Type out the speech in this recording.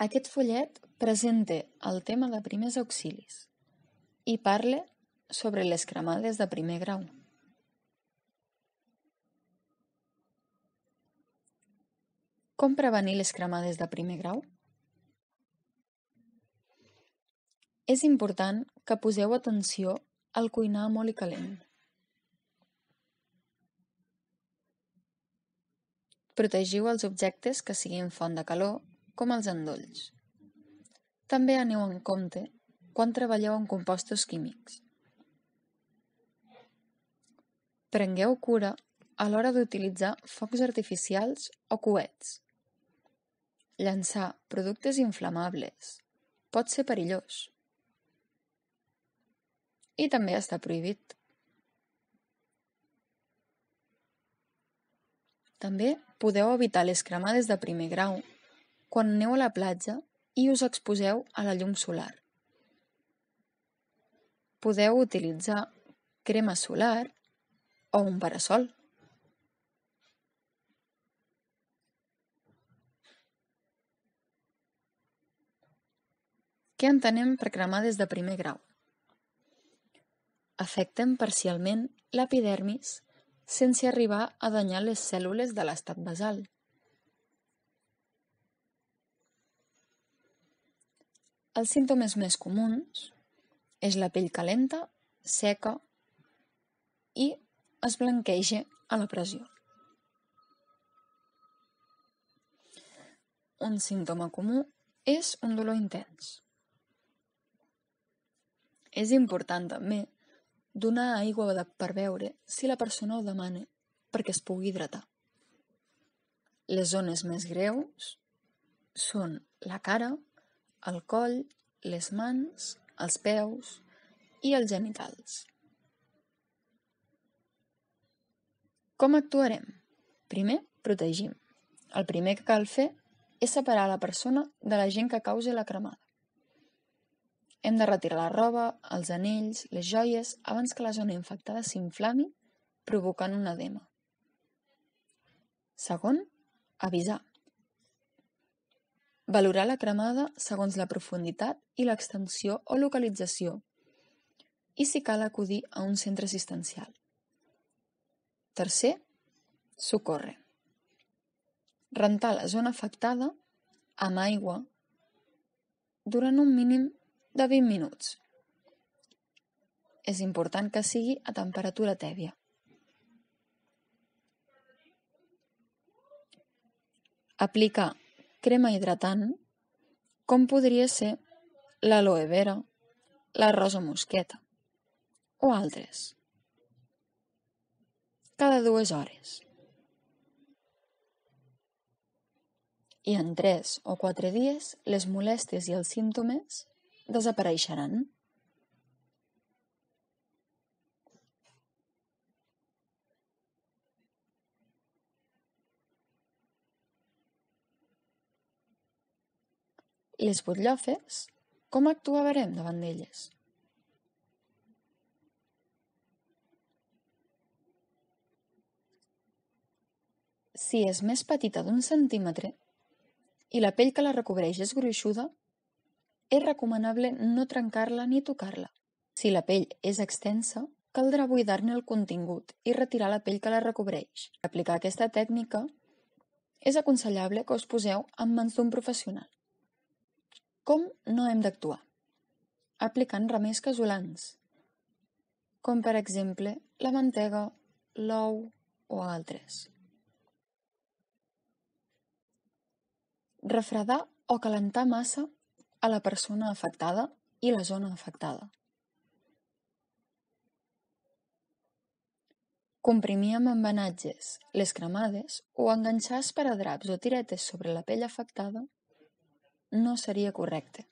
Aquest fullet presenta el tema de primers auxilis i parla sobre les cremades de primer grau. Com prevenir les cremades de primer grau? És important que poseu atenció al cuinar amb oli calent. Protegiu els objectes que siguin font de calor, com els endolls. També aneu en compte quan treballeu amb compostos químics. Prengueu cura a l'hora d'utilitzar focs artificials o coets. Llançar productes inflamables pot ser perillós. I també està prohibit. També podeu evitar les cremades de primer grau quan aneu a la platja i us exposeu a la llum solar. Podeu utilitzar crema solar o un parasol. Què entenem per cremades de primer grau? Afecten parcialment l'epidermis sense arribar a danyar les cèl·lules de l'estat basal. Els símptomes més comuns és la pell calenta, seca i es blanqueja a la pressió. Un símptoma comú és un dolor intens. És important també donar aigua per beure si la persona ho demana perquè es pugui hidratar. Les zones més greus són la cara, el coll, les mans, els peus i els genitals. Com actuarem? Primer, protegim. El primer que cal fer és separar la persona de l'agent que causa la cremada. Hem de retirar la roba, els anells, les joies, abans que la zona infectada s'inflami, provocant un edema. Segon, avisar. Valorar la cremada segons la profunditat i l'extensió o localització i si cal acudir a un centre assistencial. Tercer, socórrer. Rentar la zona afectada amb aigua durant un mínim de 20 minuts. És important que sigui a temperatura tèbia. Aplicar crema hidratant, com podria ser l'aloe vera, la rosa mosqueta o altres. Cada 2 hores. I en 3 o 4 dies les molèsties i els símptomes desapareixeran. Les butllofes, com actuarem davant d'elles? Si és més petita d'1 centímetre i la pell que la recobreix és gruixuda, és recomanable no trencar-la ni tocar-la. Si la pell és extensa, caldrà buidar-ne el contingut i retirar la pell que la recobreix. Per aplicar aquesta tècnica, és aconsellable que us poseu en mans d'un professional. Com no hem d'actuar? Aplicant remeis casolans, com per exemple la mantega, l'ou o altres. Refredar o calentar massa a la persona afectada i la zona afectada. Comprimir amb embenatges les cremades o enganxar esparadraps o tiretes sobre la pell afectada no seria correcte.